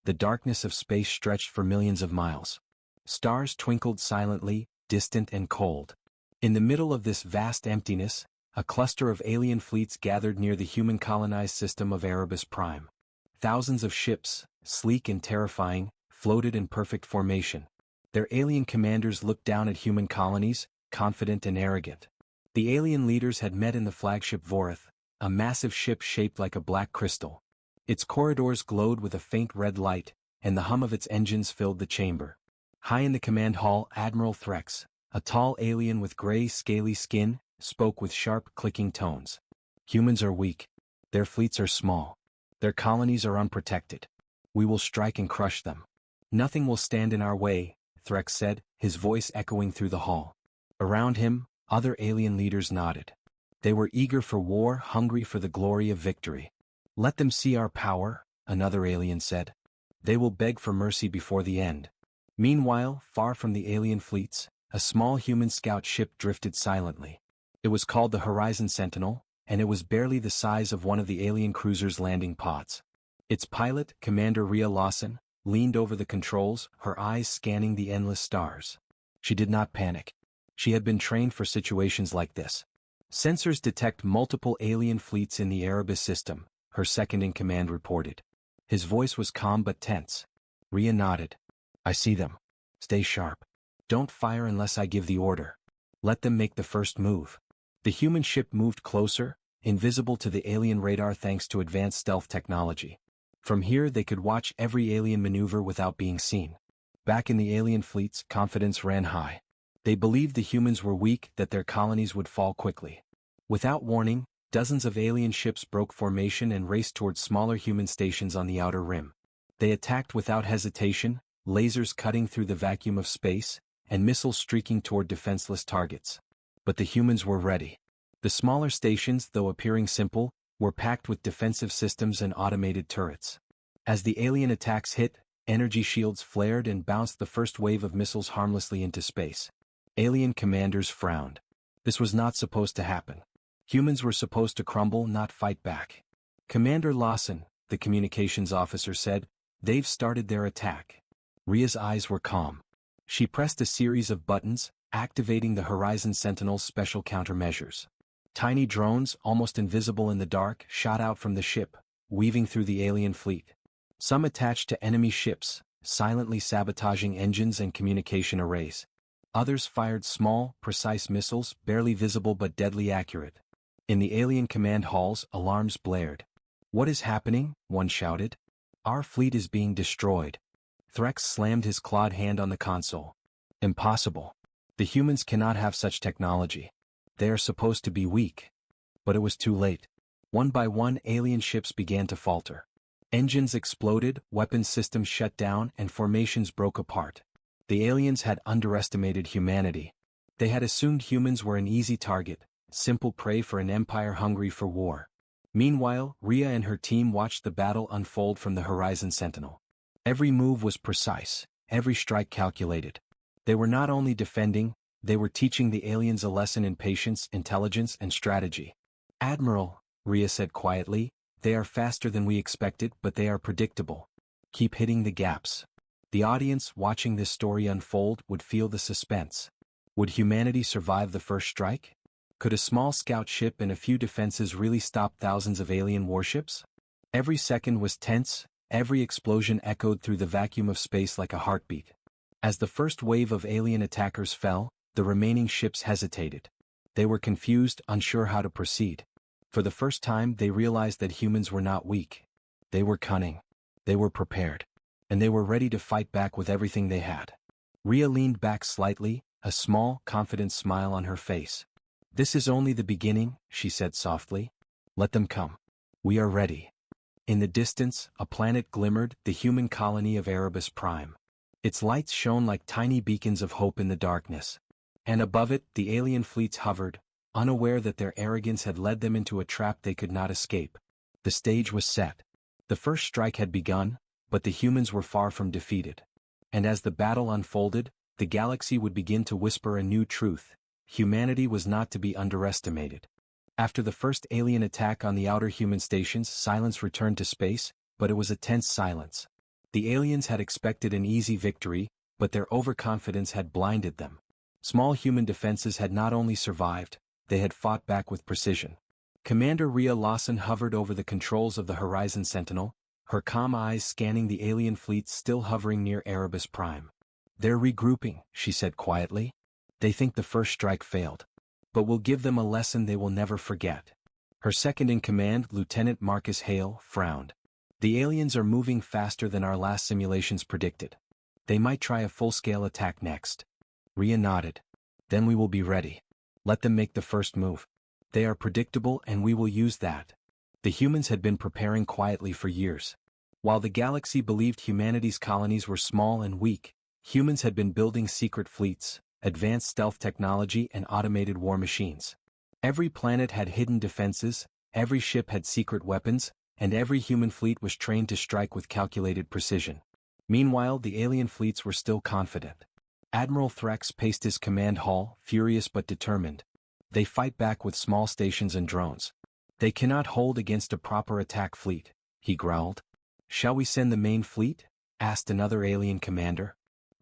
The darkness of space stretched for millions of miles. Stars twinkled silently, distant and cold. In the middle of this vast emptiness, a cluster of alien fleets gathered near the human-colonized system of Erebus Prime. Thousands of ships, sleek and terrifying, floated in perfect formation. Their alien commanders looked down at human colonies, confident and arrogant. The alien leaders had met in the flagship Vorith, a massive ship shaped like a black crystal. Its corridors glowed with a faint red light, and the hum of its engines filled the chamber. High in the command hall, Admiral Threx, a tall alien with gray, scaly skin, spoke with sharp, clicking tones. Humans are weak. Their fleets are small. Their colonies are unprotected. We will strike and crush them. Nothing will stand in our way, Threx said, his voice echoing through the hall. Around him, other alien leaders nodded. They were eager for war, hungry for the glory of victory. Let them see our power, another alien said. They will beg for mercy before the end. Meanwhile, far from the alien fleets, a small human scout ship drifted silently. It was called the Horizon Sentinel, and it was barely the size of one of the alien cruiser's landing pods. Its pilot, Commander Rhea Lawson, leaned over the controls, her eyes scanning the endless stars. She did not panic. She had been trained for situations like this. Sensors detect multiple alien fleets in the Erebus system, her second-in-command reported. His voice was calm but tense. Rhea nodded. I see them. Stay sharp. Don't fire unless I give the order. Let them make the first move. The human ship moved closer, invisible to the alien radar thanks to advanced stealth technology. From here they could watch every alien maneuver without being seen. Back in the alien fleets, confidence ran high. They believed the humans were weak, that their colonies would fall quickly. Without warning, dozens of alien ships broke formation and raced towards smaller human stations on the outer rim. They attacked without hesitation, lasers cutting through the vacuum of space, and missiles streaking toward defenseless targets. But the humans were ready. The smaller stations, though appearing simple, were packed with defensive systems and automated turrets. As the alien attacks hit, energy shields flared and bounced the first wave of missiles harmlessly into space. Alien commanders frowned. This was not supposed to happen. Humans were supposed to crumble, not fight back. Commander Lawson, the communications officer said, they've started their attack. Rhea's eyes were calm. She pressed a series of buttons, activating the Horizon Sentinel's special countermeasures. Tiny drones, almost invisible in the dark, shot out from the ship, weaving through the alien fleet. Some attached to enemy ships, silently sabotaging engines and communication arrays. Others fired small, precise missiles, barely visible but deadly accurate. In the alien command halls, alarms blared. What is happening? One shouted. Our fleet is being destroyed. Threx slammed his clawed hand on the console. Impossible. The humans cannot have such technology. They are supposed to be weak. But it was too late. One by one, alien ships began to falter. Engines exploded, weapons systems shut down, and formations broke apart. The aliens had underestimated humanity. They had assumed humans were an easy target, simple prey for an empire hungry for war. Meanwhile, Rhea and her team watched the battle unfold from the Horizon Sentinel. Every move was precise, every strike calculated. They were not only defending, they were teaching the aliens a lesson in patience, intelligence, and strategy. Admiral, Rhea said quietly, they are faster than we expected, but they are predictable. Keep hitting the gaps. The audience, watching this story unfold, would feel the suspense. Would humanity survive the first strike? Could a small scout ship and a few defenses really stop thousands of alien warships? Every second was tense, every explosion echoed through the vacuum of space like a heartbeat. As the first wave of alien attackers fell, the remaining ships hesitated. They were confused, unsure how to proceed. For the first time, they realized that humans were not weak. They were cunning. They were prepared. And they were ready to fight back with everything they had. Rhea leaned back slightly, a small, confident smile on her face. This is only the beginning, she said softly. Let them come. We are ready. In the distance, a planet glimmered, the human colony of Erebus Prime. Its lights shone like tiny beacons of hope in the darkness. And above it, the alien fleets hovered, unaware that their arrogance had led them into a trap they could not escape. The stage was set. The first strike had begun, but the humans were far from defeated. And as the battle unfolded, the galaxy would begin to whisper a new truth. Humanity was not to be underestimated. After the first alien attack on the outer human stations, silence returned to space, but it was a tense silence. The aliens had expected an easy victory, but their overconfidence had blinded them. Small human defenses had not only survived, they had fought back with precision. Commander Rhea Lawson hovered over the controls of the Horizon Sentinel, her calm eyes scanning the alien fleet still hovering near Erebus Prime. "They're regrouping," she said quietly. "They think the first strike failed. But we'll give them a lesson they will never forget." Her second-in-command, Lieutenant Marcus Hale, frowned. "The aliens are moving faster than our last simulations predicted. They might try a full-scale attack next." Rhea nodded. "Then we will be ready. Let them make the first move. They are predictable and we will use that." The humans had been preparing quietly for years. While the galaxy believed humanity's colonies were small and weak, humans had been building secret fleets, advanced stealth technology and automated war machines. Every planet had hidden defenses, every ship had secret weapons, and every human fleet was trained to strike with calculated precision. Meanwhile, the alien fleets were still confident. Admiral Threx paced his command hall, furious but determined. "They fight back with small stations and drones. They cannot hold against a proper attack fleet," he growled. "Shall we send the main fleet?" asked another alien commander.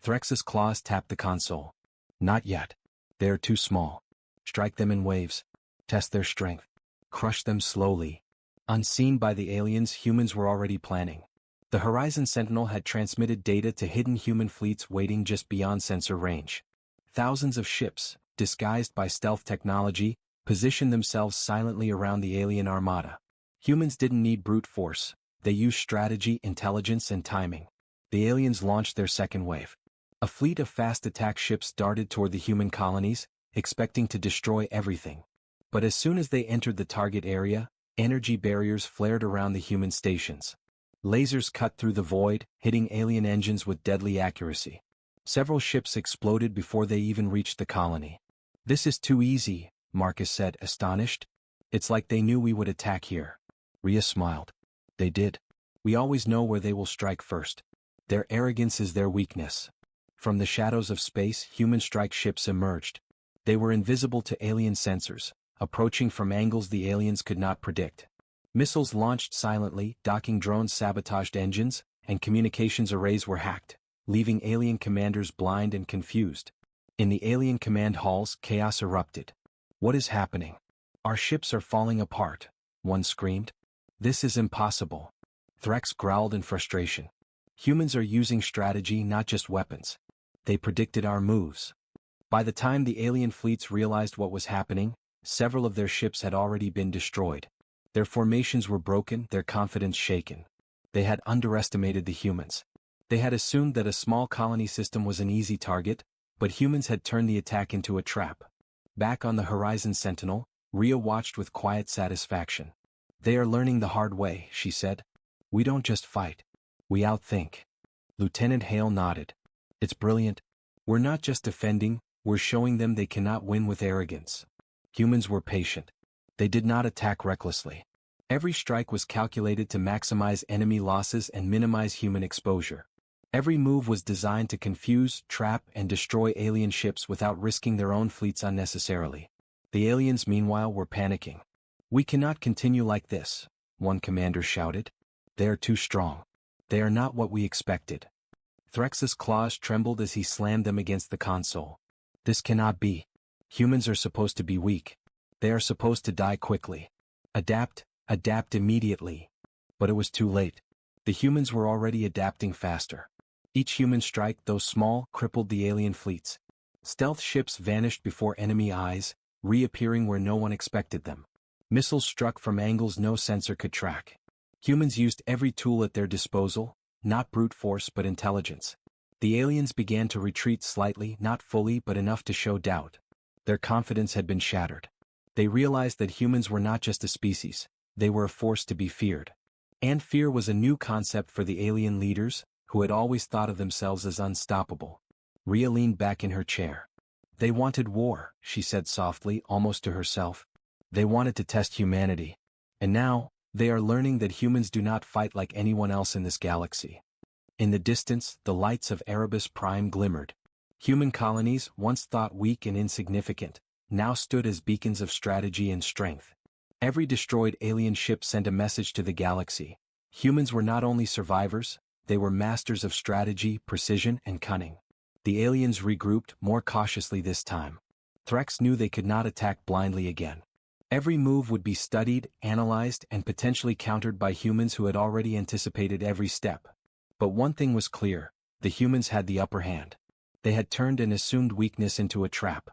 Threx's claws tapped the console. "Not yet. They are too small. Strike them in waves. Test their strength. Crush them slowly." Unseen by the aliens, humans were already planning. The Horizon Sentinel had transmitted data to hidden human fleets waiting just beyond sensor range. Thousands of ships, disguised by stealth technology, positioned themselves silently around the alien armada. Humans didn't need brute force, they used strategy, intelligence, and timing. The aliens launched their second wave. A fleet of fast attack ships darted toward the human colonies, expecting to destroy everything. But as soon as they entered the target area, energy barriers flared around the human stations. Lasers cut through the void, hitting alien engines with deadly accuracy. Several ships exploded before they even reached the colony. "This is too easy," Marcus said, astonished. "It's like they knew we would attack here." Rhea smiled. "They did. We always know where they will strike first. Their arrogance is their weakness." From the shadows of space, human strike ships emerged. They were invisible to alien sensors, approaching from angles the aliens could not predict. Missiles launched silently, docking drones sabotaged engines, and communications arrays were hacked, leaving alien commanders blind and confused. In the alien command halls, chaos erupted. "What is happening? Our ships are falling apart," one screamed. "This is impossible." Threx growled in frustration. "Humans are using strategy, not just weapons. They predicted our moves." By the time the alien fleets realized what was happening, several of their ships had already been destroyed. Their formations were broken, their confidence shaken. They had underestimated the humans. They had assumed that a small colony system was an easy target, but humans had turned the attack into a trap. Back on the Horizon Sentinel, Rhea watched with quiet satisfaction. "They are learning the hard way," she said. "We don't just fight. We outthink." Lieutenant Hale nodded. "It's brilliant. We're not just defending, we're showing them they cannot win with arrogance." Humans were patient. They did not attack recklessly. Every strike was calculated to maximize enemy losses and minimize human exposure. Every move was designed to confuse, trap, and destroy alien ships without risking their own fleets unnecessarily. The aliens, meanwhile, were panicking. "We cannot continue like this," one commander shouted. "They are too strong. They are not what we expected." Threx's claws trembled as he slammed them against the console. "This cannot be. Humans are supposed to be weak. They are supposed to die quickly. Adapt immediately." But it was too late. The humans were already adapting faster. Each human strike, though small, crippled the alien fleets. Stealth ships vanished before enemy eyes, reappearing where no one expected them. Missiles struck from angles no sensor could track. Humans used every tool at their disposal, not brute force but intelligence. The aliens began to retreat slightly, not fully but enough to show doubt. Their confidence had been shattered. They realized that humans were not just a species, they were a force to be feared. And fear was a new concept for the alien leaders, who had always thought of themselves as unstoppable. Rhea leaned back in her chair. "They wanted war," she said softly, almost to herself. "They wanted to test humanity. And now, they are learning that humans do not fight like anyone else in this galaxy." In the distance, the lights of Erebus Prime glimmered. Human colonies, once thought weak and insignificant, now stood as beacons of strategy and strength. Every destroyed alien ship sent a message to the galaxy. Humans were not only survivors, They were masters of strategy, precision, and cunning. The aliens regrouped more cautiously this time. Threx knew they could not attack blindly again. Every move would be studied, analyzed, and potentially countered by humans who had already anticipated every step. But one thing was clear: the humans had the upper hand. They had turned an assumed weakness into a trap.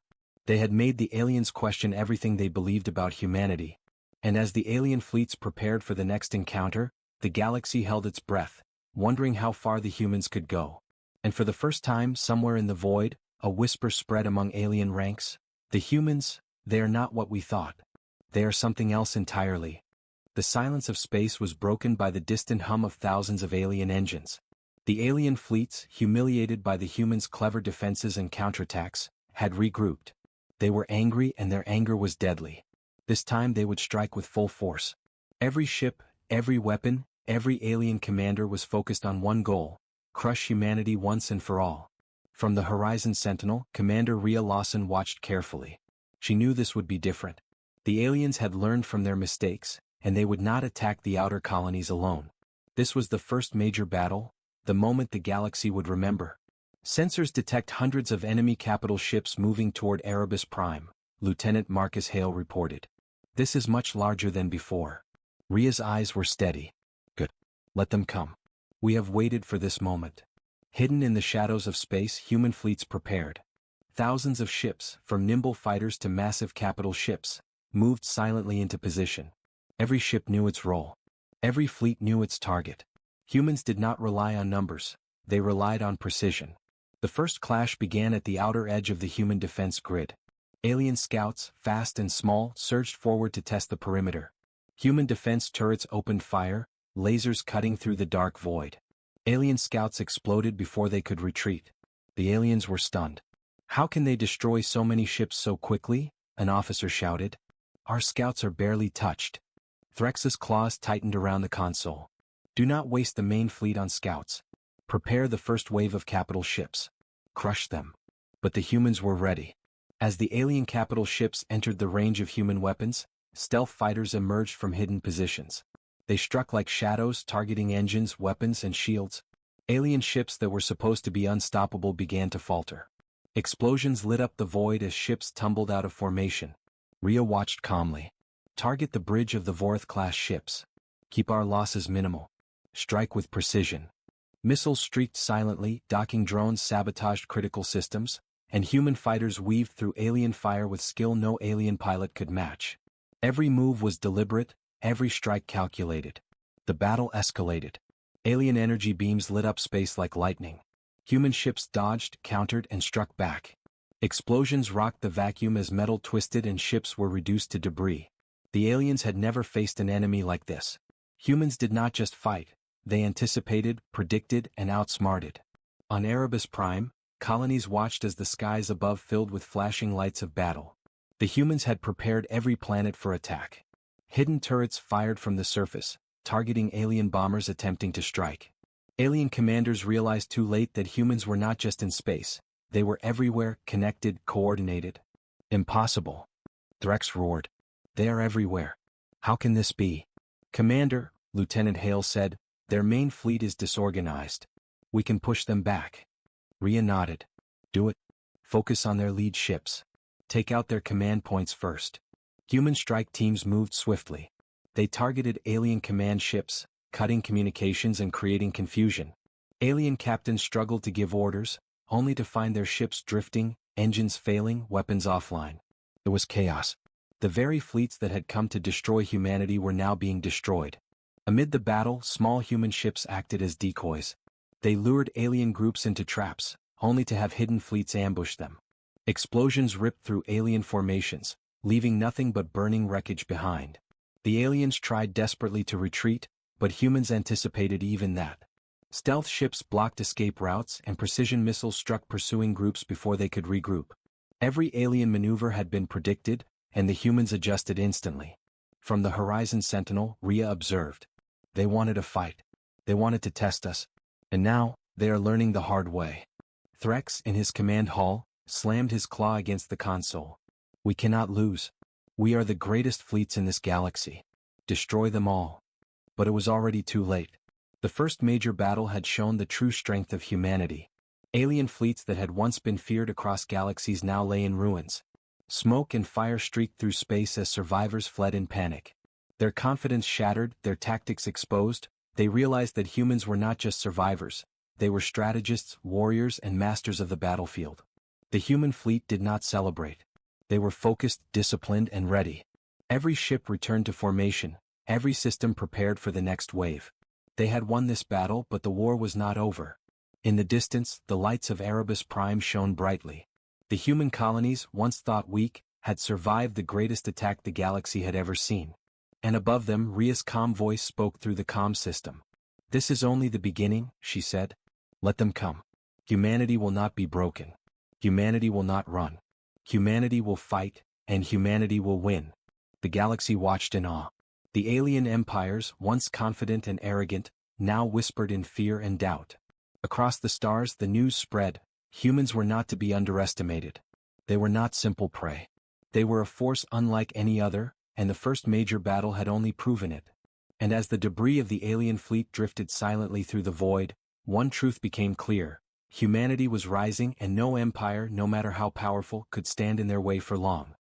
They had made the aliens question everything they believed about humanity. And as the alien fleets prepared for the next encounter, the galaxy held its breath, wondering how far the humans could go. And for the first time, somewhere in the void, a whisper spread among alien ranks: the humans, they are not what we thought. They are something else entirely. The silence of space was broken by the distant hum of thousands of alien engines. The alien fleets, humiliated by the humans' clever defenses and counterattacks, had regrouped. They were angry, and their anger was deadly. This time they would strike with full force. Every ship, every weapon, every alien commander was focused on one goal: crush humanity once and for all. From the Horizon Sentinel, Commander Rhea Lawson watched carefully. She knew this would be different. The aliens had learned from their mistakes, and they would not attack the outer colonies alone. This was the first major battle, the moment the galaxy would remember. Sensors detect hundreds of enemy capital ships moving toward Erebus Prime, Lieutenant Marcus Hale reported. This is much larger than before. Rhea's eyes were steady. Good. Let them come. We have waited for this moment. Hidden in the shadows of space, human fleets prepared. Thousands of ships, from nimble fighters to massive capital ships, moved silently into position. Every ship knew its role. Every fleet knew its target. Humans did not rely on numbers, they relied on precision. The first clash began at the outer edge of the human defense grid. Alien scouts, fast and small, surged forward to test the perimeter. Human defense turrets opened fire, lasers cutting through the dark void. Alien scouts exploded before they could retreat. The aliens were stunned. How can they destroy so many ships so quickly? An officer shouted. Our scouts are barely touched. Threx's claws tightened around the console. Do not waste the main fleet on scouts. Prepare the first wave of capital ships. Crush them. But the humans were ready. As the alien capital ships entered the range of human weapons, stealth fighters emerged from hidden positions. They struck like shadows, targeting engines, weapons, and shields. Alien ships that were supposed to be unstoppable began to falter. Explosions lit up the void as ships tumbled out of formation. Rhea watched calmly. Target the bridge of the Vorith-class ships. Keep our losses minimal. Strike with precision. Missiles streaked silently, docking drones sabotaged critical systems, and human fighters weaved through alien fire with skill no alien pilot could match. Every move was deliberate, every strike calculated. The battle escalated. Alien energy beams lit up space like lightning. Human ships dodged, countered, and struck back. Explosions rocked the vacuum as metal twisted and ships were reduced to debris. The aliens had never faced an enemy like this. Humans did not just fight, they anticipated, predicted, and outsmarted. On Erebus Prime, colonies watched as the skies above filled with flashing lights of battle. The humans had prepared every planet for attack. Hidden turrets fired from the surface, targeting alien bombers attempting to strike. Alien commanders realized too late that humans were not just in space, they were everywhere, connected, coordinated. Impossible. Threx roared. They are everywhere. How can this be? Commander, Lieutenant Hale said, their main fleet is disorganized. We can push them back. Rhea nodded. Do it. Focus on their lead ships. Take out their command points first. Human strike teams moved swiftly. They targeted alien command ships, cutting communications and creating confusion. Alien captains struggled to give orders, only to find their ships drifting, engines failing, weapons offline. It was chaos. The very fleets that had come to destroy humanity were now being destroyed. Amid the battle, small human ships acted as decoys. They lured alien groups into traps, only to have hidden fleets ambush them. Explosions ripped through alien formations, leaving nothing but burning wreckage behind. The aliens tried desperately to retreat, but humans anticipated even that. Stealth ships blocked escape routes and precision missiles struck pursuing groups before they could regroup. Every alien maneuver had been predicted, and the humans adjusted instantly. From the Horizon Sentinel, Rhea observed. They wanted a fight. They wanted to test us. And now, they are learning the hard way. Threx, in his command hall, slammed his claw against the console. We cannot lose. We are the greatest fleets in this galaxy. Destroy them all. But it was already too late. The first major battle had shown the true strength of humanity. Alien fleets that had once been feared across galaxies now lay in ruins. Smoke and fire streaked through space as survivors fled in panic. Their confidence shattered, their tactics exposed. They realized that humans were not just survivors, they were strategists, warriors, and masters of the battlefield. The human fleet did not celebrate. They were focused, disciplined, and ready. Every ship returned to formation, every system prepared for the next wave. They had won this battle, but the war was not over. In the distance, the lights of Erebus Prime shone brightly. The human colonies, once thought weak, had survived the greatest attack the galaxy had ever seen. And above them, Rhea's calm voice spoke through the comm system. "This is only the beginning," she said. "Let them come. Humanity will not be broken. Humanity will not run. Humanity will fight, and humanity will win." The galaxy watched in awe. The alien empires, once confident and arrogant, now whispered in fear and doubt. Across the stars the news spread: humans were not to be underestimated. They were not simple prey. They were a force unlike any other, and the first major battle had only proven it. And as the debris of the alien fleet drifted silently through the void, one truth became clear: humanity was rising, and no empire, no matter how powerful, could stand in their way for long.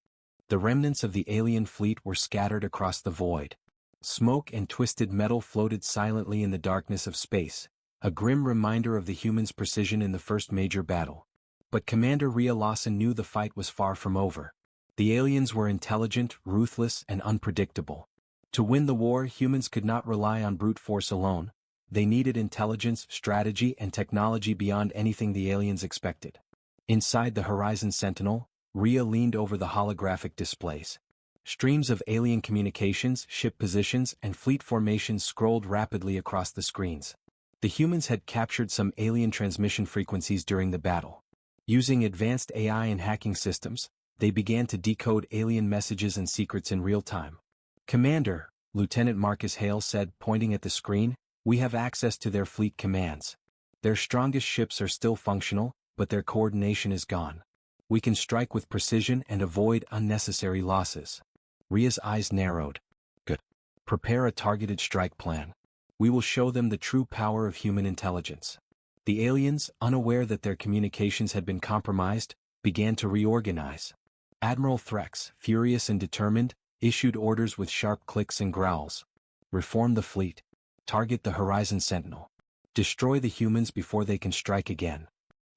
The remnants of the alien fleet were scattered across the void. Smoke and twisted metal floated silently in the darkness of space, a grim reminder of the humans' precision in the first major battle. But Commander Rhea Lawson knew the fight was far from over. The aliens were intelligent, ruthless, and unpredictable. To win the war, humans could not rely on brute force alone. They needed intelligence, strategy, and technology beyond anything the aliens expected. Inside the Horizon Sentinel, Rhea leaned over the holographic displays. Streams of alien communications, ship positions, and fleet formations scrolled rapidly across the screens. The humans had captured some alien transmission frequencies during the battle. Using advanced AI and hacking systems, they began to decode alien messages and secrets in real time. "Commander," Lieutenant Marcus Hale said, pointing at the screen, "we have access to their fleet commands. Their strongest ships are still functional, but their coordination is gone. We can strike with precision and avoid unnecessary losses." Rhea's eyes narrowed. "Good. Prepare a targeted strike plan. We will show them the true power of human intelligence." The aliens, unaware that their communications had been compromised, began to reorganize. Admiral Threx, furious and determined, issued orders with sharp clicks and growls. "Reform the fleet. Target the Horizon Sentinel. Destroy the humans before they can strike again."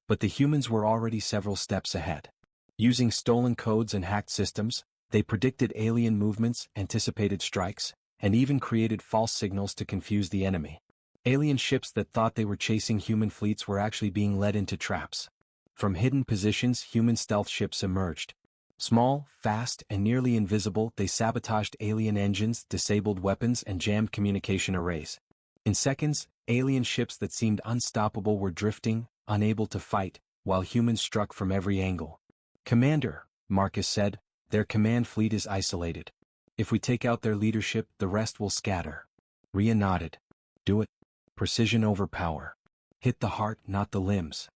But the humans were already several steps ahead. Using stolen codes and hacked systems, they predicted alien movements, anticipated strikes, and even created false signals to confuse the enemy. Alien ships that thought they were chasing human fleets were actually being led into traps. From hidden positions, human stealth ships emerged. Small, fast, and nearly invisible, they sabotaged alien engines, disabled weapons, and jammed communication arrays. In seconds, alien ships that seemed unstoppable were drifting, unable to fight, while humans struck from every angle. "Commander," Marcus said, "their command fleet is isolated. If we take out their leadership, the rest will scatter." Rhea nodded. "Do it. Precision over power. Hit the heart, not the limbs."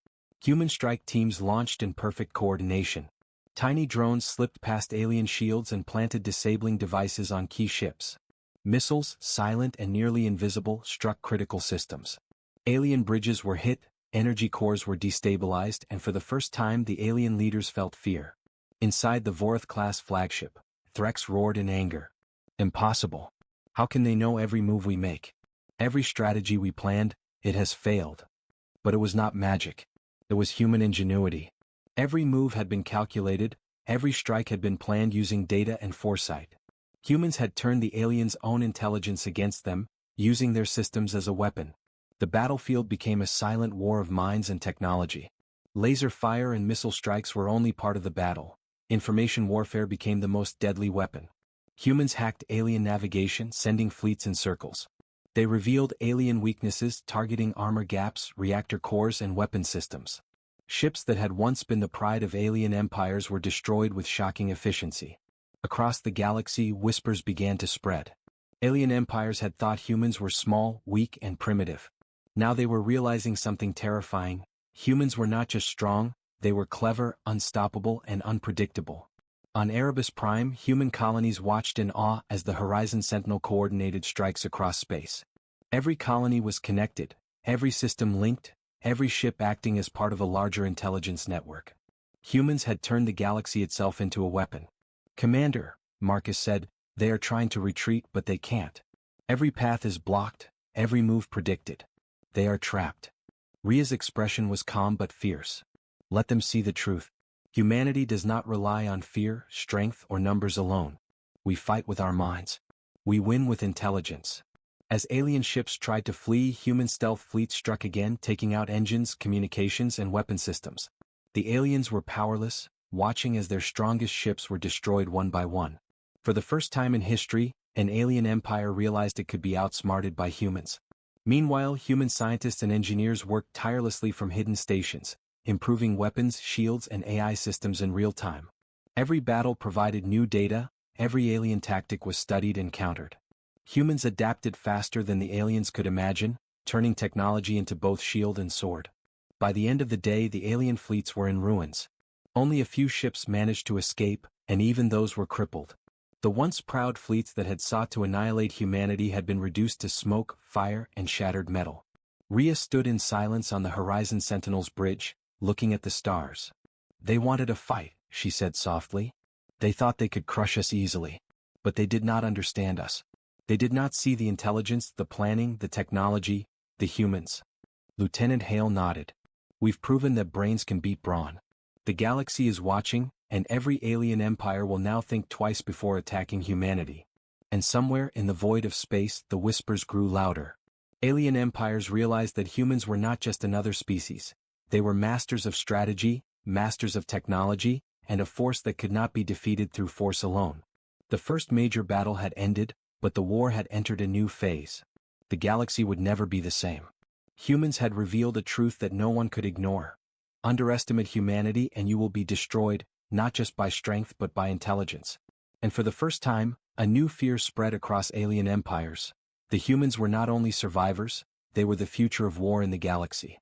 Human strike teams launched in perfect coordination. Tiny drones slipped past alien shields and planted disabling devices on key ships. Missiles, silent and nearly invisible, struck critical systems. Alien bridges were hit, energy cores were destabilized, and for the first time the alien leaders felt fear. Inside the Voroth-class flagship, Threx roared in anger. "Impossible. How can they know every move we make? Every strategy we planned, it has failed." But it was not magic. It was human ingenuity. Every move had been calculated, every strike had been planned using data and foresight. Humans had turned the aliens' own intelligence against them, using their systems as a weapon. The battlefield became a silent war of minds and technology. Laser fire and missile strikes were only part of the battle. Information warfare became the most deadly weapon. Humans hacked alien navigation, sending fleets in circles. They revealed alien weaknesses, targeting armor gaps, reactor cores, and weapon systems. Ships that had once been the pride of alien empires were destroyed with shocking efficiency. Across the galaxy, whispers began to spread. Alien empires had thought humans were small, weak, and primitive. Now they were realizing something terrifying. Humans were not just strong, they were clever, unstoppable, and unpredictable. On Erebus Prime, human colonies watched in awe as the Horizon Sentinel coordinated strikes across space. Every colony was connected, every system linked, every ship acting as part of a larger intelligence network. Humans had turned the galaxy itself into a weapon. "Commander," Marcus said, "they are trying to retreat but they can't. Every path is blocked, every move predicted. They are trapped." Ria's expression was calm but fierce. "Let them see the truth. Humanity does not rely on fear, strength, or numbers alone. We fight with our minds. We win with intelligence." As alien ships tried to flee, human stealth fleets struck again, taking out engines, communications, and weapon systems. The aliens were powerless, watching as their strongest ships were destroyed one by one. For the first time in history, an alien empire realized it could be outsmarted by humans. Meanwhile, human scientists and engineers worked tirelessly from hidden stations, improving weapons, shields, and AI systems in real time. Every battle provided new data, every alien tactic was studied and countered. Humans adapted faster than the aliens could imagine, turning technology into both shield and sword. By the end of the day, the alien fleets were in ruins. Only a few ships managed to escape, and even those were crippled. The once proud fleets that had sought to annihilate humanity had been reduced to smoke, fire, and shattered metal. Ria stood in silence on the Horizon Sentinel's bridge, looking at the stars. "They wanted a fight," she said softly. "They thought they could crush us easily. But they did not understand us. They did not see the intelligence, the planning, the technology, the humans." Lieutenant Hale nodded. "We've proven that brains can beat brawn. The galaxy is watching, and every alien empire will now think twice before attacking humanity." And somewhere in the void of space, the whispers grew louder. Alien empires realized that humans were not just another species. They were masters of strategy, masters of technology, and a force that could not be defeated through force alone. The first major battle had ended, but the war had entered a new phase. The galaxy would never be the same. Humans had revealed a truth that no one could ignore. Underestimate humanity and you will be destroyed, not just by strength but by intelligence. And for the first time, a new fear spread across alien empires. The humans were not only survivors, they were the future of war in the galaxy.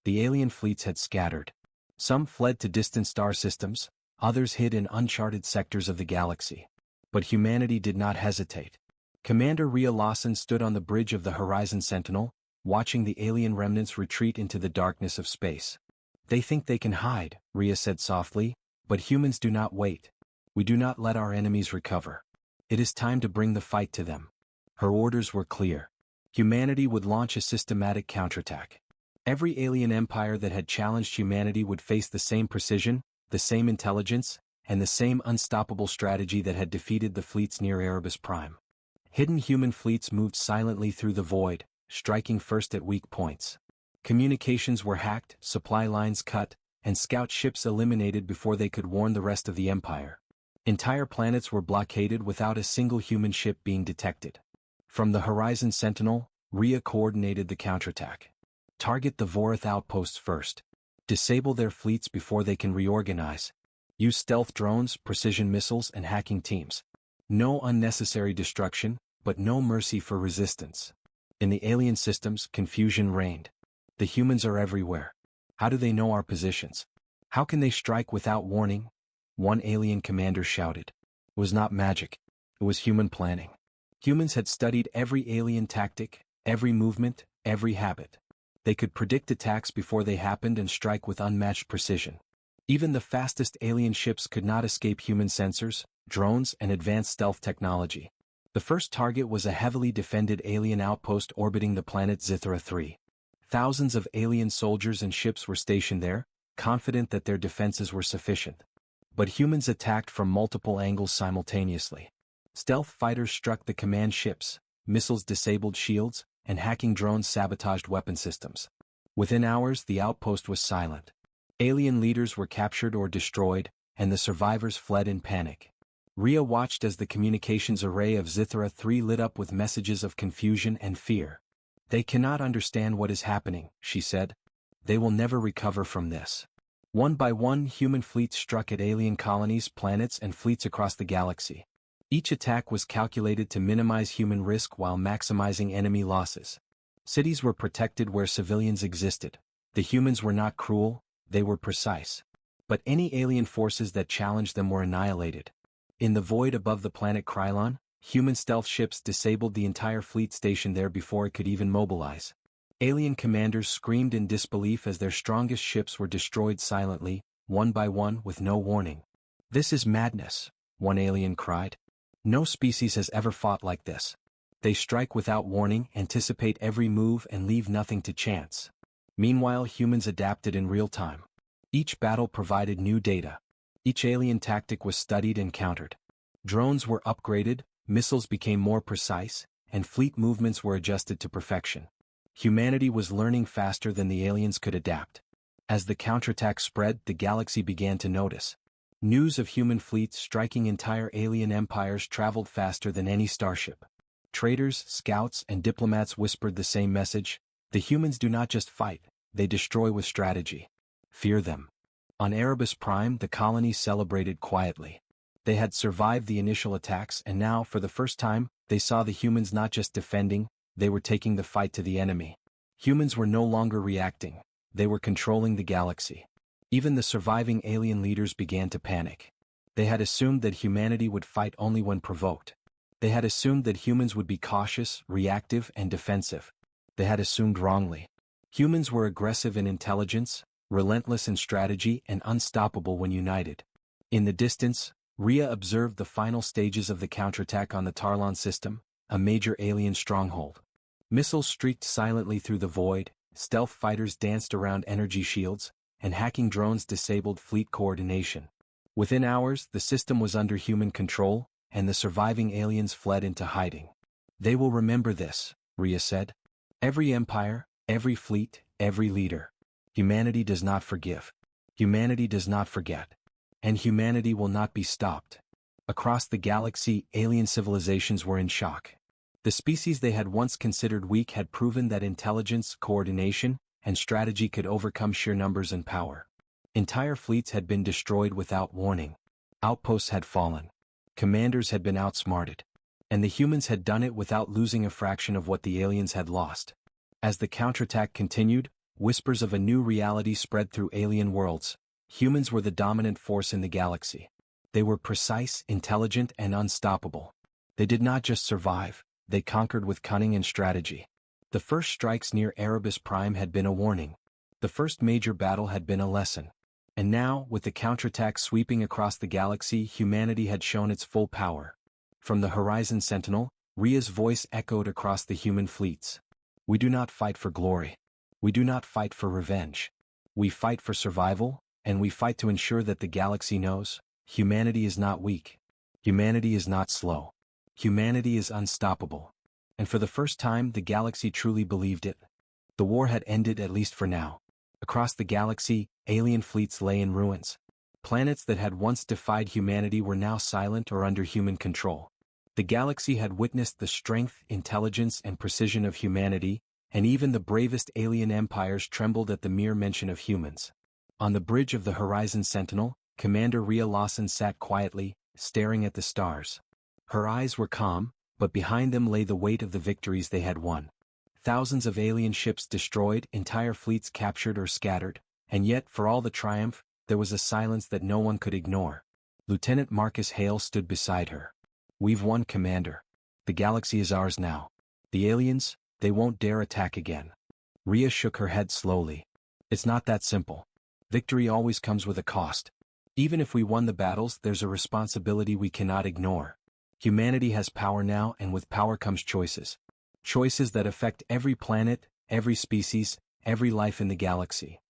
The alien fleets had scattered. Some fled to distant star systems, others hid in uncharted sectors of the galaxy. But humanity did not hesitate. Commander Ria Lawson stood on the bridge of the Horizon Sentinel, watching the alien remnants retreat into the darkness of space. "They think they can hide," Ria said softly, "but humans do not wait. We do not let our enemies recover. It is time to bring the fight to them." Her orders were clear. Humanity would launch a systematic counterattack. Every alien empire that had challenged humanity would face the same precision, the same intelligence, and the same unstoppable strategy that had defeated the fleets near Erebus Prime. Hidden human fleets moved silently through the void, striking first at weak points. Communications were hacked, supply lines cut, and scout ships eliminated before they could warn the rest of the Empire. Entire planets were blockaded without a single human ship being detected. From the Horizon Sentinel, Ria coordinated the counterattack. "Target the Vorath outposts first. Disable their fleets before they can reorganize. Use stealth drones, precision missiles, and hacking teams. No unnecessary destruction, but no mercy for resistance." In the alien systems, confusion reigned. The humans are everywhere. How do they know our positions? How can they strike without warning? One alien commander shouted. It was not magic. It was human planning. Humans had studied every alien tactic, every movement, every habit. They could predict attacks before they happened and strike with unmatched precision. Even the fastest alien ships could not escape human sensors, drones, and advanced stealth technology. The first target was a heavily defended alien outpost orbiting the planet Zithra 3. Thousands of alien soldiers and ships were stationed there, confident that their defenses were sufficient. But humans attacked from multiple angles simultaneously. Stealth fighters struck the command ships, missiles disabled shields, and hacking drones sabotaged weapon systems. Within hours, the outpost was silent. Alien leaders were captured or destroyed, and the survivors fled in panic. Ria watched as the communications array of Zithra 3 lit up with messages of confusion and fear. "They cannot understand what is happening," she said. "They will never recover from this." One by one, human fleets struck at alien colonies, planets, and fleets across the galaxy. Each attack was calculated to minimize human risk while maximizing enemy losses. Cities were protected where civilians existed. The humans were not cruel, they were precise. But any alien forces that challenged them were annihilated. In the void above the planet Krylon, Human stealth ships disabled the entire fleet stationed there before it could even mobilize. Alien commanders screamed in disbelief as their strongest ships were destroyed silently, one by one with no warning. "This is madness," one alien cried. "No species has ever fought like this. They strike without warning, anticipate every move and leave nothing to chance." Meanwhile, humans adapted in real time. Each battle provided new data. Each alien tactic was studied and countered. Drones were upgraded, missiles became more precise, and fleet movements were adjusted to perfection. Humanity was learning faster than the aliens could adapt. As the counterattack spread, the galaxy began to notice. News of human fleets striking entire alien empires traveled faster than any starship. Traders, scouts, and diplomats whispered the same message: the humans do not just fight, they destroy with strategy. Fear them. On Erebus Prime, the colony celebrated quietly. They had survived the initial attacks, and now, for the first time, they saw the humans not just defending, they were taking the fight to the enemy. Humans were no longer reacting, they were controlling the galaxy. Even the surviving alien leaders began to panic. They had assumed that humanity would fight only when provoked. They had assumed that humans would be cautious, reactive, and defensive. They had assumed wrongly. Humans were aggressive in intelligence, relentless in strategy, and unstoppable when united. In the distance, Rhea observed the final stages of the counterattack on the Tarlon system, a major alien stronghold. Missiles streaked silently through the void, stealth fighters danced around energy shields, and hacking drones disabled fleet coordination. Within hours, the system was under human control, and the surviving aliens fled into hiding. "They will remember this," Rhea said. "Every empire, every fleet, every leader. Humanity does not forgive. Humanity does not forget. And humanity will not be stopped." Across the galaxy, alien civilizations were in shock. The species they had once considered weak had proven that intelligence, coordination, and strategy could overcome sheer numbers and power. Entire fleets had been destroyed without warning. Outposts had fallen. Commanders had been outsmarted. And the humans had done it without losing a fraction of what the aliens had lost. As the counterattack continued, whispers of a new reality spread through alien worlds. Humans were the dominant force in the galaxy. They were precise, intelligent, and unstoppable. They did not just survive, they conquered with cunning and strategy. The first strikes near Erebus Prime had been a warning. The first major battle had been a lesson. And now, with the counterattack sweeping across the galaxy, humanity had shown its full power. From the Horizon Sentinel, Rhea's voice echoed across the human fleets. "We do not fight for glory. We do not fight for revenge. We fight for survival, and we fight to ensure that the galaxy knows, humanity is not weak. Humanity is not slow. Humanity is unstoppable." And for the first time, the galaxy truly believed it. The war had ended, at least for now. Across the galaxy, alien fleets lay in ruins. Planets that had once defied humanity were now silent or under human control. The galaxy had witnessed the strength, intelligence, and precision of humanity, and even the bravest alien empires trembled at the mere mention of humans. On the bridge of the Horizon Sentinel, Commander Rhea Lawson sat quietly, staring at the stars. Her eyes were calm, but behind them lay the weight of the victories they had won. Thousands of alien ships destroyed, entire fleets captured or scattered, and yet, for all the triumph, there was a silence that no one could ignore. Lieutenant Marcus Hale stood beside her. "We've won, Commander. The galaxy is ours now. The aliens, they won't dare attack again." Rhea shook her head slowly. "It's not that simple. Victory always comes with a cost. Even if we won the battles, there's a responsibility we cannot ignore. Humanity has power now, and with power comes choices. Choices that affect every planet, every species, every life in the galaxy."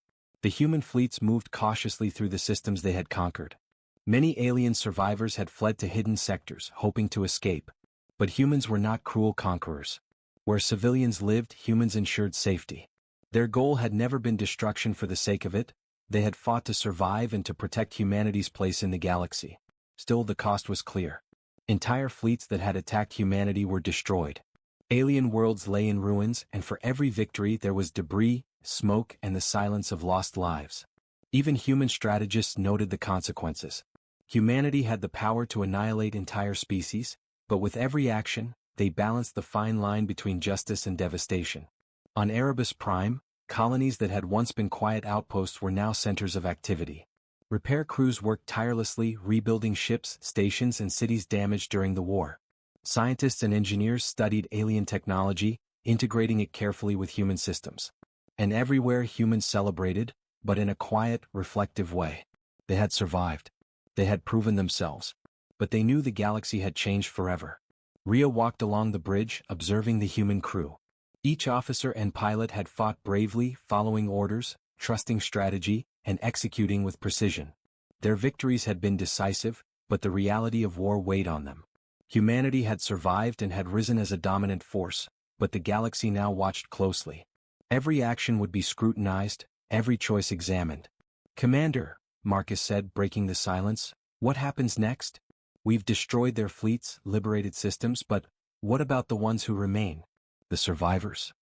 The human fleets moved cautiously through the systems they had conquered. Many alien survivors had fled to hidden sectors, hoping to escape. But humans were not cruel conquerors. Where civilians lived, humans ensured safety. Their goal had never been destruction for the sake of it. They had fought to survive and to protect humanity's place in the galaxy. Still, the cost was clear. Entire fleets that had attacked humanity were destroyed. Alien worlds lay in ruins, and for every victory there was debris, smoke, and the silence of lost lives. Even human strategists noted the consequences. Humanity had the power to annihilate entire species, but with every action, they balanced the fine line between justice and devastation. On Erebus Prime, colonies that had once been quiet outposts were now centers of activity. Repair crews worked tirelessly, rebuilding ships, stations, and cities damaged during the war. Scientists and engineers studied alien technology, integrating it carefully with human systems. And everywhere humans celebrated, but in a quiet, reflective way. They had survived. They had proven themselves. But they knew the galaxy had changed forever. Rhea walked along the bridge, observing the human crew. Each officer and pilot had fought bravely, following orders, trusting strategy, and executing with precision. Their victories had been decisive, but the reality of war weighed on them. Humanity had survived and had risen as a dominant force, but the galaxy now watched closely. Every action would be scrutinized, every choice examined. "Commander," Marcus said, breaking the silence, "what happens next? We've destroyed their fleets, liberated systems, but what about the ones who remain? The survivors?"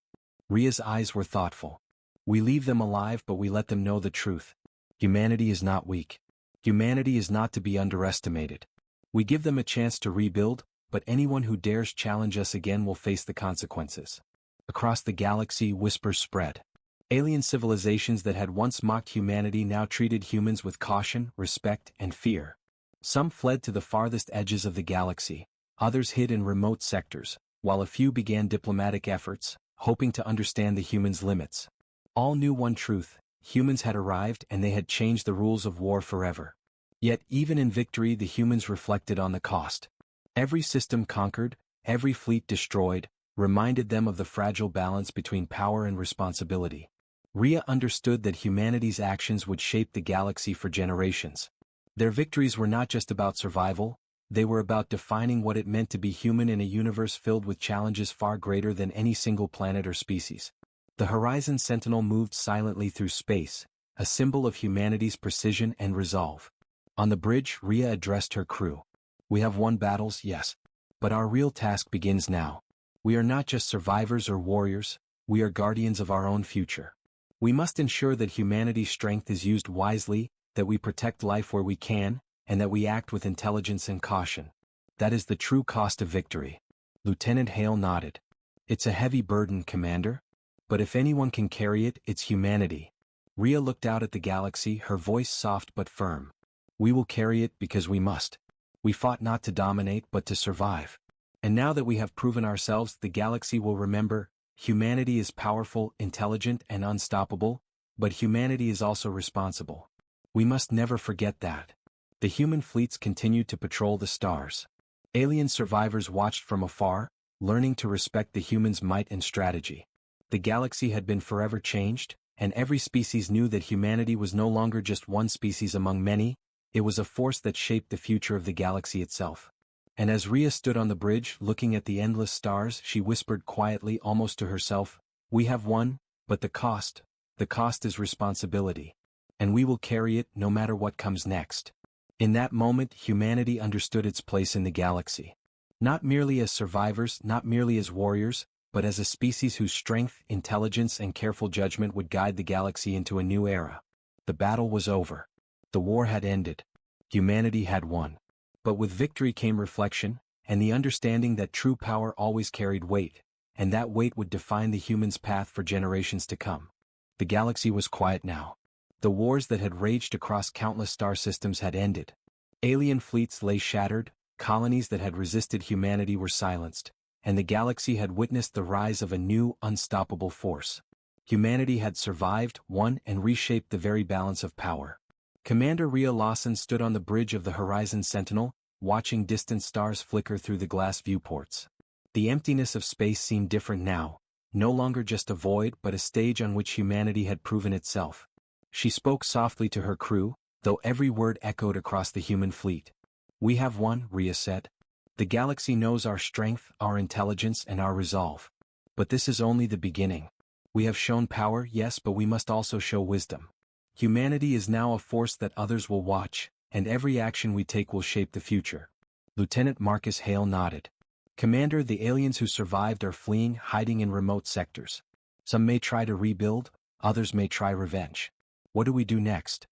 Rhea's eyes were thoughtful. "We leave them alive, but we let them know the truth. Humanity is not weak. Humanity is not to be underestimated. We give them a chance to rebuild, but anyone who dares challenge us again will face the consequences." Across the galaxy, whispers spread. Alien civilizations that had once mocked humanity now treated humans with caution, respect, and fear. Some fled to the farthest edges of the galaxy, others hid in remote sectors, while a few began diplomatic efforts, hoping to understand the humans' limits. All knew one truth: humans had arrived and they had changed the rules of war forever. Yet even in victory the humans reflected on the cost. Every system conquered, every fleet destroyed, reminded them of the fragile balance between power and responsibility. Rhea understood that humanity's actions would shape the galaxy for generations. Their victories were not just about survival, they were about defining what it meant to be human in a universe filled with challenges far greater than any single planet or species. The Horizon Sentinel moved silently through space, a symbol of humanity's precision and resolve. On the bridge, Rhea addressed her crew. "We have won battles, yes. But our real task begins now. We are not just survivors or warriors, we are guardians of our own future. We must ensure that humanity's strength is used wisely, that we protect life where we can, and that we act with intelligence and caution. That is the true cost of victory." Lieutenant Hale nodded. "It's a heavy burden, Commander. But if anyone can carry it, it's humanity." Rhea looked out at the galaxy, her voice soft but firm. "We will carry it because we must. We fought not to dominate but to survive. And now that we have proven ourselves, the galaxy will remember, humanity is powerful, intelligent, and unstoppable, but humanity is also responsible. We must never forget that." The human fleets continued to patrol the stars. Alien survivors watched from afar, learning to respect the humans' might and strategy. The galaxy had been forever changed, and every species knew that humanity was no longer just one species among many, it was a force that shaped the future of the galaxy itself. And as Rhea stood on the bridge, looking at the endless stars, she whispered quietly, almost to herself, "We have won, but the cost is responsibility. And we will carry it no matter what comes next." In that moment, humanity understood its place in the galaxy. Not merely as survivors, not merely as warriors, but as a species whose strength, intelligence, and careful judgment would guide the galaxy into a new era. The battle was over. The war had ended. Humanity had won. But with victory came reflection, and the understanding that true power always carried weight, and that weight would define the human's path for generations to come. The galaxy was quiet now. The wars that had raged across countless star systems had ended. Alien fleets lay shattered, colonies that had resisted humanity were silenced, and the galaxy had witnessed the rise of a new, unstoppable force. Humanity had survived, won, and reshaped the very balance of power. Commander Rhea Lawson stood on the bridge of the Horizon Sentinel, watching distant stars flicker through the glass viewports. The emptiness of space seemed different now, no longer just a void but a stage on which humanity had proven itself. She spoke softly to her crew, though every word echoed across the human fleet. "We have won," Rhea said. "The galaxy knows our strength, our intelligence, and our resolve. But this is only the beginning. We have shown power, yes, but we must also show wisdom. Humanity is now a force that others will watch, and every action we take will shape the future." Lieutenant Marcus Hale nodded. "Commander, the aliens who survived are fleeing, hiding in remote sectors. Some may try to rebuild, others may try revenge. What do we do next?"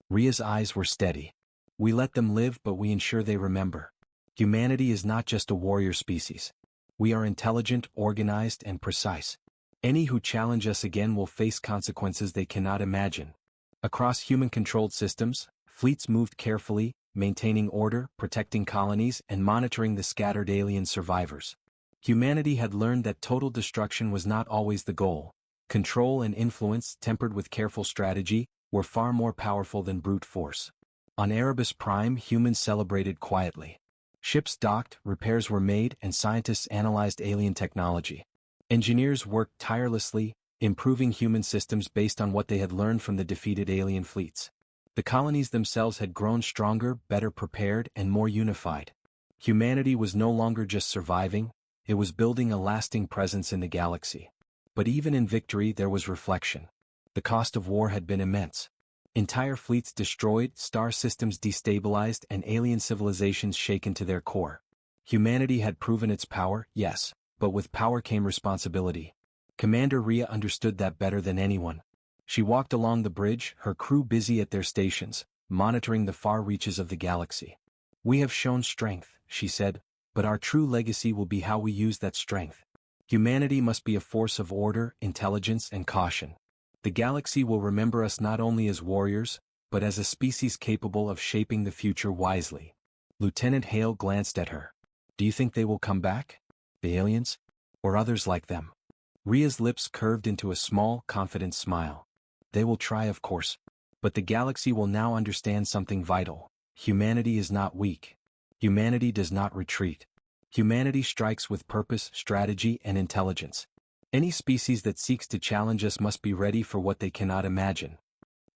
Rhea's eyes were steady. "We let them live, but we ensure they remember. Humanity is not just a warrior species. We are intelligent, organized, and precise. Any who challenge us again will face consequences they cannot imagine." Across human-controlled systems, fleets moved carefully, maintaining order, protecting colonies, and monitoring the scattered alien survivors. Humanity had learned that total destruction was not always the goal. Control and influence, tempered with careful strategy, were far more powerful than brute force. On Erebus Prime, humans celebrated quietly. Ships docked, repairs were made, and scientists analyzed alien technology. Engineers worked tirelessly, improving human systems based on what they had learned from the defeated alien fleets. The colonies themselves had grown stronger, better prepared, and more unified. Humanity was no longer just surviving, it was building a lasting presence in the galaxy. But even in victory there was reflection. The cost of war had been immense. Entire fleets destroyed, star systems destabilized, and alien civilizations shaken to their core. Humanity had proven its power, yes, but with power came responsibility. Commander Rhea understood that better than anyone. She walked along the bridge, her crew busy at their stations, monitoring the far reaches of the galaxy. "We have shown strength," she said, "but our true legacy will be how we use that strength. Humanity must be a force of order, intelligence, and caution. The galaxy will remember us not only as warriors, but as a species capable of shaping the future wisely." Lieutenant Hale glanced at her. "Do you think they will come back? The aliens? Or others like them?" Rhea's lips curved into a small, confident smile. "They will try, of course. But the galaxy will now understand something vital. Humanity is not weak. Humanity does not retreat. Humanity strikes with purpose, strategy, and intelligence. Any species that seeks to challenge us must be ready for what they cannot imagine."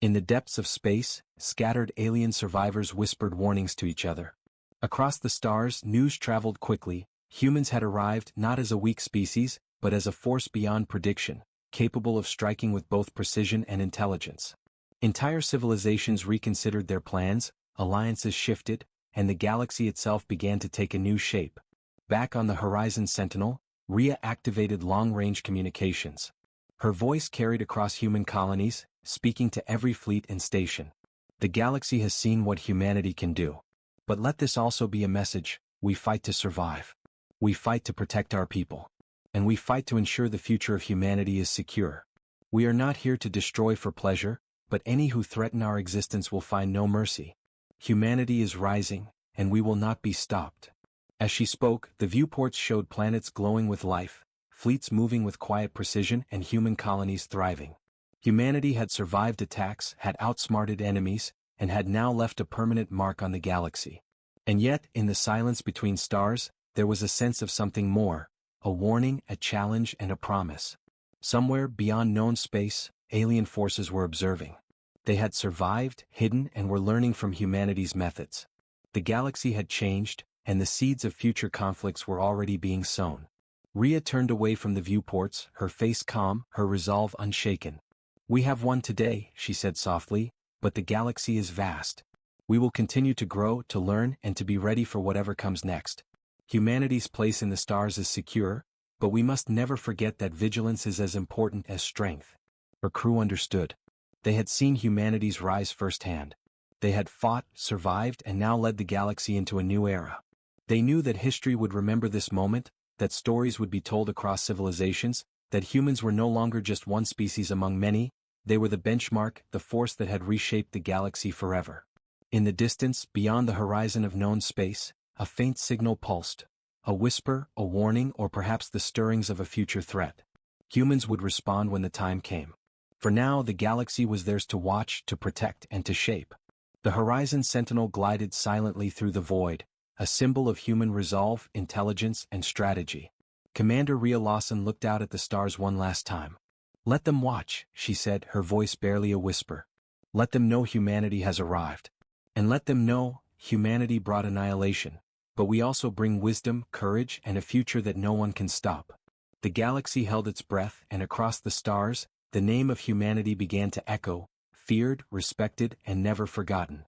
In the depths of space, scattered alien survivors whispered warnings to each other. Across the stars, news traveled quickly. Humans had arrived not as a weak species, but as a force beyond prediction, capable of striking with both precision and intelligence. Entire civilizations reconsidered their plans, alliances shifted, and the galaxy itself began to take a new shape. Back on the Horizon Sentinel, Rhea activated long-range communications. Her voice carried across human colonies, speaking to every fleet and station. "The galaxy has seen what humanity can do. But let this also be a message: we fight to survive. We fight to protect our people. And we fight to ensure the future of humanity is secure. We are not here to destroy for pleasure, but any who threaten our existence will find no mercy. Humanity is rising, and we will not be stopped." As she spoke, the viewports showed planets glowing with life, fleets moving with quiet precision, and human colonies thriving. Humanity had survived attacks, had outsmarted enemies, and had now left a permanent mark on the galaxy. And yet, in the silence between stars, there was a sense of something more, a warning, a challenge, and a promise. Somewhere beyond known space, alien forces were observing. They had survived, hidden, and were learning from humanity's methods. The galaxy had changed, and the seeds of future conflicts were already being sown. Rhea turned away from the viewports, her face calm, her resolve unshaken. "We have won today," she said softly, "but the galaxy is vast. We will continue to grow, to learn, and to be ready for whatever comes next. Humanity's place in the stars is secure, but we must never forget that vigilance is as important as strength." Her crew understood. They had seen humanity's rise firsthand. They had fought, survived, and now led the galaxy into a new era. They knew that history would remember this moment, that stories would be told across civilizations, that humans were no longer just one species among many, they were the benchmark, the force that had reshaped the galaxy forever. In the distance, beyond the horizon of known space, a faint signal pulsed. A whisper, a warning, or perhaps the stirrings of a future threat. Humans would respond when the time came. For now, the galaxy was theirs to watch, to protect, and to shape. The Horizon Sentinel glided silently through the void, a symbol of human resolve, intelligence, and strategy. Commander Rhea Lawson looked out at the stars one last time. "Let them watch," she said, her voice barely a whisper. "Let them know humanity has arrived. And let them know, humanity brought annihilation, but we also bring wisdom, courage, and a future that no one can stop." The galaxy held its breath, and across the stars, the name of humanity began to echo, feared, respected, and never forgotten.